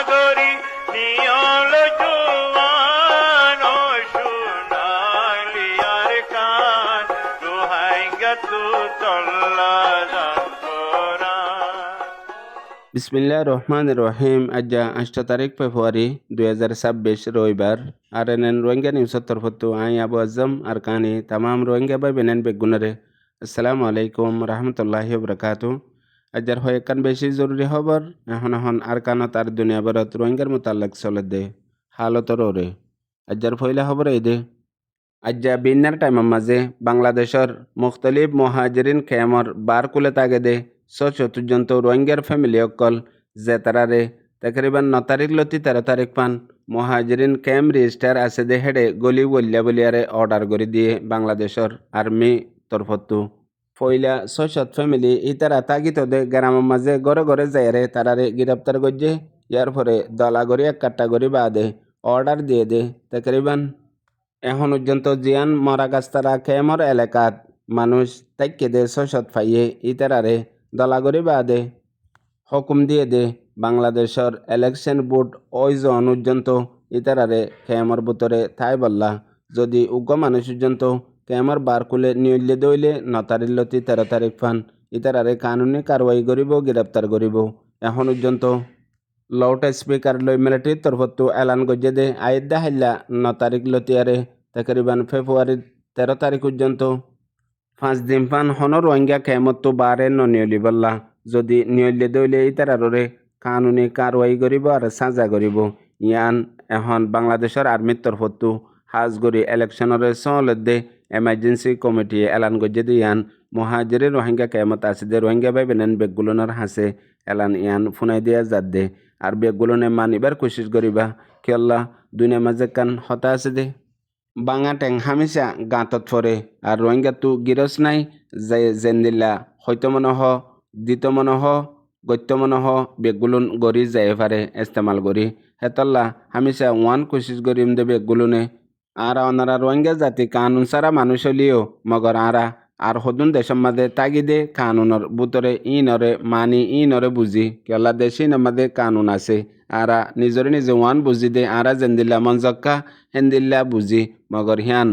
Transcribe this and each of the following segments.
গরি নিয়ল জুয়ান ও সোনালি আর কান রোহাঙ্গা তু চল্লা বিসমিল্লাহির রহমানির রহিম। আজ 8 তারিখ ফেব্রুয়ারি 2026 রবিবার। আর এনএন রোহিঙ্গা নিউজের তরফত আই আবু আজম আর কানি তামাম রোহিঙ্গা বাই বেনেন বেগুনারে আসসালামু আলাইকুম রহমতুল্লাহি বরকাতু। আজার হয় কান বেশি জরুরি খবর এখন আর কানত আর দুনিয়া ভরত রোহিঙ্গার মোতাল্লাক চলে দে হালতর ওরে। আজার ফয়লা খবর এই দে আজ্জা বিন্নার টাইমের মাঝে বাংলাদেশের মুখতলিফ মহাজরিন খেমর বার কুলে তাগে দে সচতুর্যন্ত রোহিঙ্গার ফ্যামিলি অকল যে তারারে তকরিবান 9 তারিখ লতি 13 তারিখ পান মহাজরিন ক্যাম্প রেজিস্টার আছে দে হেডে গলি বলিয়া বলিয়ারে অর্ডার করে দিয়ে বাংলাদেশের আর্মি তরফতু ফইলা সচত ফ্যামিলি ইতারা তাগিত দে গ্রামের মাঝে ঘরে ঘরে যায়রে তারারে গ্রেপ্তার করছে। ইয়ার পরে দলা গড়ি এক কাট্টা গড়ি বাদে অর্ডার দিয়ে দে তকরিবান এখন পর্যন্ত জিয়ান মরা গাছতারা খেমর এলাকাত মানুষ তাইকে দে সশত ফাইয়ে ইতারারে দলাগরি বাদে হুকুম দিয়ে দে বাংলাদেশের ইলেকশন বোর্ড ওই জন পর্যন্ত ইতারারে খেমর ভিতরে থাই বললা যদি উগ্র মানুষ পর্যন্ত খেমর বার খুলে নিউলে দইলে 9 তারিখ লতি 13 তারিখ ফান ইতারারে কানুনি কারওয়াই করিব গ্রেপ্তার করিব। এখন পর্যন্ত লাউড স্পিকার লই মিলিটারির তরফতো এলান গজে দে আইদ্দা হাইলা 9 তারিখ লতিয়ারে তকরিবান ফেব্রুয়ারি 13 তারিখ পর্যন্ত 5 দিন পান হন রোহিঙ্গা খেমতো বারে নিয়লি বললা যদি নিয়লে দইলে ইতারারে কানুনি কারওয়াই করিব আর সাজা করিব। ইয়ান এখন বাংলাদেশের আর্মির তরফতো হাজগরি ইলেকশনের সহলত দে এমার্জেন্সি কমিটি এলান গজে দে ইয়ান মহাজরে রোহিঙ্গা খেমত আছে দে রোহিঙ্গা ভাই বেনেন বেগুলোনার হাসে এলান ইয়ান ফুনাই দিয়া যাদ দে আর বেগুলোনে মানিবার কোশিশ করিবা কেল্লা দুনিয়া মাঝে কান হতা আছে দে বাঙা টেং হামেশা গাঁতত ফরে আর রোহিঙ্গা তু গিরস নাই যে জেন্দিল্লা হয়তো মনে হ দিত মনে হ গত্য মনে হ বেগুলুন গড়ি যায় পারে ইস্তেমাল করি হেতল্লা হামেশা ওয়ান কোশিশ করিম দে বেগুলুনে আর ওনারা রোহিঙ্গা জাতি কানুন সারা মানুষ হলিও মগর আরা আর হদুন দেশের মাঝে তাগিদে কানুনের বুতরে ইনরে মানি ইনরে বুঝি কেলা দেশি নামাদে কানুন আছে আরা নিজরে নিজে ওয়ান বুঝি দে আরা জেন্দিল্লা মঞ্জক্কা হেন্দিল্লা বুঝি মগর হিয়ান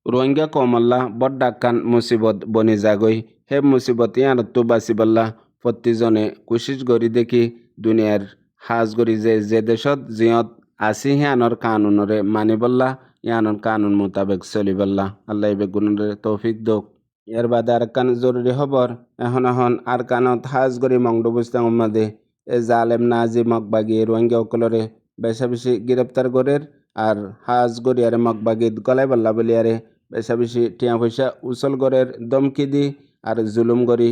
রোহিঙ্গা কমল্লা বড্ডাক্কান মুসিবত বনি যাগই হে মুসিবত ইয়ানতো বাঁচিবল্লা প্রতিজনে কোশিশ করি দেখি দুনিয়ার হাজ করি যে দেশত জিয়ত আসি হিয়ানর কানুনরে মানিবল্লা ইয়ানর কানুন মোতাবেক চলিবল্লা আল্লাহ বেগুনের তৌফিক দোক। এর বাদে আর কান জরুরি খবর এখন আর কানত হাজ করি মংডবুস্তাং মাদে এ জালেম নাজি মকবাগি রোহিঙ্গা অকলরে বেশা বেশি গ্রেপ্তার করের আর হাজ গড়িয়ারে মকবাগিত গলায় বল্লা বলিয়ারে বেশা বেশি টিয়া পয়সা উচল গড়ের দমকি দি আর জুলুম গড়ি।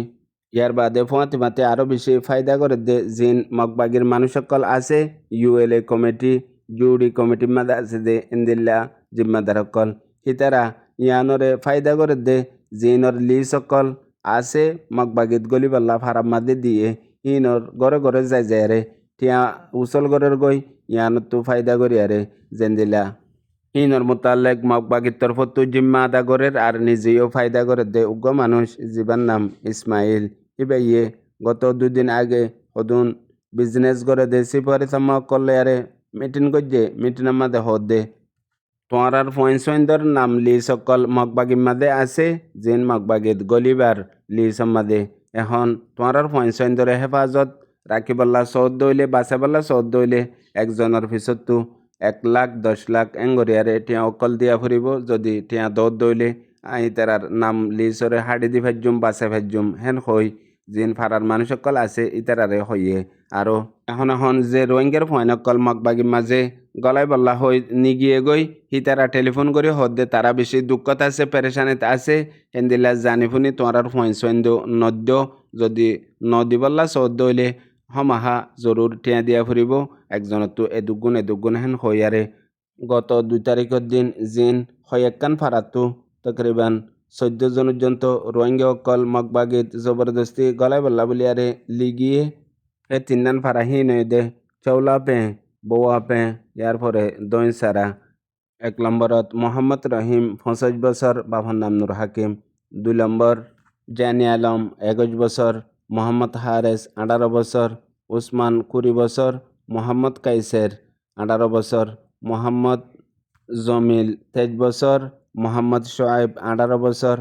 ইয়ার বাদে ফুয়াতি মাতে আরও বেশি ফায়দা করে দে জিন মকবাগির মানুষ সকল আছে ইউএলএ কমিটি জুডি কমিটির মাঝে আছে দে ইন্দিল্লা জিম্মাদার সকল হিতারা ইয়ানরে ফায়দা করে দে জিনর লি সকল আছে মকবাগিত গলি বল্লা ফারাম মাদে দিয়ে ইনর ঘরে ঘরে যাই যায় রে টিয়া উচল গড়ের গই ইয়ানতো ফায়দা করি আরে জেন্দিলা ইনর মোতালেক মকবাগির তরফতো জিম্মা আদা করের আর নিজেও ফায়দা করে দে উগ্র মানুষ জীবার নাম ইসমাইল ইবাইয়ে গত 2 দিন আগে হদুন বিজনেস করে দে সিপরে সামা করলে আরে মিটিং করছে মিটিংয়ের মাঝে হদ দে তোমার পয়েন্টর নাম লি সকল মকবাগির মাঝে আছে জিন মকবাগিত গলিবার লি মাঝে এখন তোমার পয়েন্টরে হেফাজত রাখিবল্লা চৌদ দইলে বাঁচাবল্লা চৌদ দইলে একজনের পিছতো 1,10,00,000 এঙ্গরিয়ারে টিয়া অকল দিয়া ফুরিব যদি টিয়া দৌড় দইলে আই তারার নাম লিসরে হাড়ি দি ভাজ্যুম বাঁচে ভাজ্যুম হেন হই জিন ফারার মানুষ অকল আছে ইতারারে হইয়ে আরও এখন যে রোহিঙ্গার ফয়েন অকল মকবাগির মাঝে গলায় বল্লা হই নিগিয়ে গই হিতারা টেলিফোন করে হদ্দে তারা বেশি দুঃখত আছে পেরেশানিত আছে হেন্দিল্লা জানি ফুনি তোমার ফয়েন সৈন নদ্য যদি নদী বল্লা চৌদ্দ হইলে হমাহা জরুর টিয়া দিয়া ফুরিব একজনতো এদুগুণ হেন হইয়ারে গত 2 তারিখের দিন জিন হয়েকান ফারাতো তকরিবান 14 জন পর্যন্ত রোহিঙ্গা অকল মকবাগিত জবরদস্তি গলায় বল্লা বলিয়ারে লিগিয়ে হে তিন্নান ফারাহি নয় দে চৌলা পে বৌয়া পে ইয়ার পরে দইন সারা 1 নম্বরত মোহাম্মদ রহিম 65 বছর বাবার নাম নুর হাকিম 2 নম্বর জানি আলম 21 বছর মোহাম্মদ হারেস 18 বছর উসমান 20 বছর মোহাম্মদ কাইসের 18 বছর, মোহাম্মদ জমিল 23 বছর, মোহাম্মদ শোয়েব 18 বছর,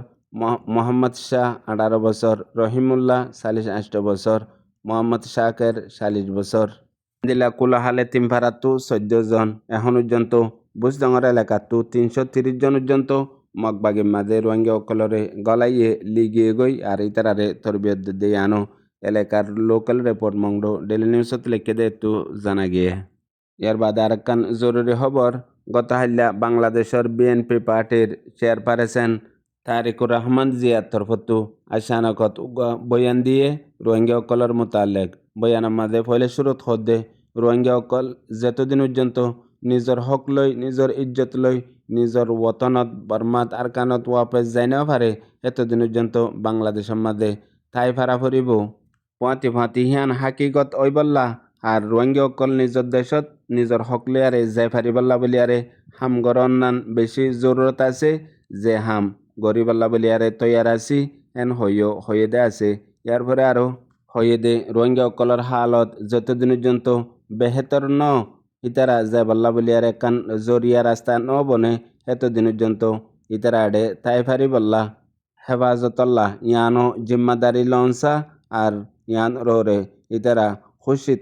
মোহাম্মদ শাহ 18 বছর, রহিমুল্লাহ 48 বছর, মোহাম্মদ শাকের 40 বছর। দিলা কোলাহালে তিনপাড়াতো 14 জন এখন পর্যন্ত বুজডঙর এলাকাতো 330 জন পর্যন্ত মগবাগির মাঝে রোহিঙ্গা অকলরে গলাইয়ে লিগিয়ে গই আর ইতারারে তরবিয়ত দিয়ে আনো এলাকার লোকাল রিপোর্ট মংডো ডেলি নিউজত লিখে দে একটু জানা গিয়ে। এর বাদে আরেকখান জরুরি খবর, গত হাল্লা বাংলাদেশের বিএনপি পার্টির চেয়ারপারসন তারিকুর রহমান জিয়ার তরফতো আশানকত বয়ান দিয়ে রোহিঙ্গা অকলের মোতালেক বয়ানের মাঝে ফলে শুরুত হদ্দে রোহিঙ্গা অকল যতদিন পর্যন্ত নিজের হক লই, নিজের ইজ্জত লই, নিজের ওতনত বর্মাত আর কানত ওয়াপস যাই না পারে এতদিন পর্যন্ত বাংলাদেশের মাঝে ঠাই ফারা ফুরিব ফাঁতি ফাঁতি হিয়ান হাকিগত ওই বললা আর রোহিঙ্গা অকল নিজের দেশত নিজের হক লিয়ারে যাই ফারিবল্লা বলিয়ারে হাম গরন্নান বেশি জরুরত আছে যে হাম গরিবাল্লা বলিয়ারে তৈয়ার আছি এন হয়ে দে আছে। ইয়ার পরে আরও হয়ে দে রোহিঙ্গা অকলর হালত যতদিন পর্যন্ত বেহেতর ন ইতারা যাইবাল্লা বলিয়ারে কান জরিয়া রাস্তা ন বনে এতদিন পর্যন্ত ইতারা আডে তাই ফারিবল্লা হেফাজতল্লাহ ইয়ানো জিম্মাদারি লঞ্চা আর ইয়ান রে ইতারা খুশিত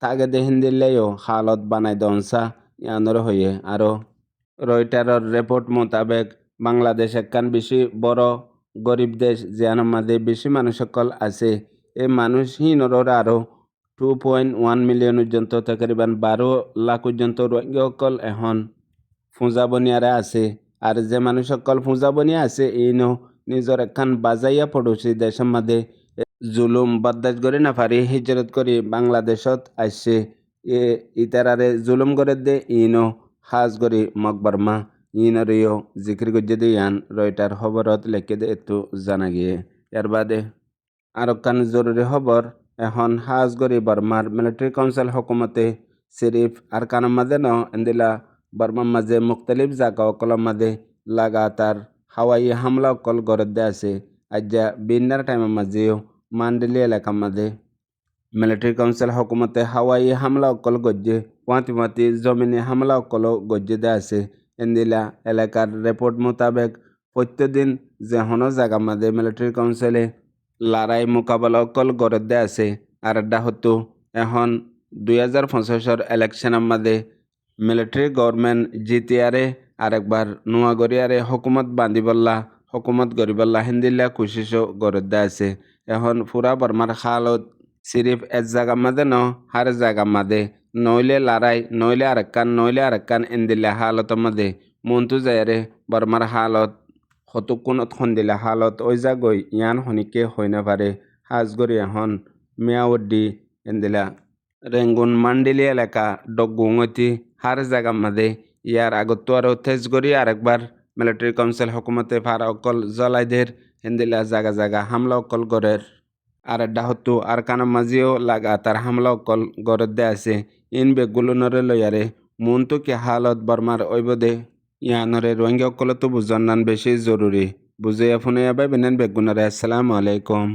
তাগে দেহিন দিলেও হালত বানাই দনসা ইয়ানোর হয়ে। আরও রয়টারের রিপোর্ট মোতাবেক বাংলাদেশ একখান বেশি বড় গরিব দেশ যার মাঝে বেশি মানুষ সকল আছে। এই মানুষহীনর আরও 2.1 মিলিয়ন পর্যন্ত তকরিবান 12 লাখ পর্যন্ত রোহিঙ্গা সকল এখন ফুঁজা বনিয়ারে আছে। আর যে মানুষ সকল ফুঁজা বনিয়া আছে ইনো নিজের একখান বাজাইয়া পড়োশি দেশের মাঝে জুলুম বরদাস্ত করে না পারি হিজরত করে বাংলাদেশত আসছে। ইতারারে জুলুম করে দে ইনো হাজ করি মকবরমা ইনরিও জিক্রি গজ্জে দিয়ে ইয়ান রয়টার খবরত লেখে দে একটু জানা গিয়ে। এর বাদে আর কান জরুরি খবর, এখন হাজ করি বর্মার মিলিটারি কাউন্সিল হকুমতে সিরিফ আর কানের মাঝে ন এন্দিলা বর্মার মাঝে মুখতলিফ জায়গা অকলের মাঝে লাগাতার হাওয়াই হামলা অকল গড়ে দে আছে। আজ্জা বিন্নার টাইমের মাঝেও মান্ডেলি এলাকার মাঝে মিলিটারি কাউন্সিল হকুমতে হাওয়াই হামলা অকল গজ্জে পাঁতি জমিনে হামলা অকল গজ্জে দে আছে। এন্দিলা এলাকার রিপোর্ট মোতাবেক প্রত্যেকদিন যেহনো জায়গার মাঝে মিলিটারি কাউন্সিলে লড়াই মোকাবেলা অকল গড়ে দে আছে। আর এটা হতো এখন 2025 ইলেকশনের মাঝে মিলিটারি গভর্নমেন্ট জিতিয়ারে আরেকবার নোয়া গড়িয়ারে হকুমত বান্ধিবল্লা হকুমত গরিবল্লা হিন্দিল্লা কুশিসও গড়ে দে আছে। এখন পুরা বর্মার হালত সিরিফ এক জায়গার মাঝে ন হার জায়গার মাঝে নইলে লড়াই নইলে আরেকখান এন্দিল্লা হালতের মাঝে মন্তু যায়রে বর্মার হালত হতুকুনত খন্দিলা হালত ওই জাগই ইয়ান হনিকে হই না পারে হাজ গড়ি এখন মিয়াউদ্দি এন্দিলা রেঙ্গুন মান্ডিলি এলাকা ডগুঙতি হার জায়গার মাঝে ইয়ার আগত আরও তেজ গড়ি আরেকবার মিলিটারি কাউন্সিল হকুমতে ফারা অকল জলাইদের এন্দিলা জায়গা হামলা অকল গড়ের আর ডাহতু আর কানের মাঝেও লাগাতার হামলা অকল গড়ে দে আছে। ইন বেগুলো নরে লয়ারে মনতো কি হালত বর্মার ওইবদে ইয়ানরে রোহিঙ্গা অকলতো বুঝান বেশি জরুরি বুঝে ফোনে আবার বেনেন বেগুনরে। আসসালামু আলাইকুম।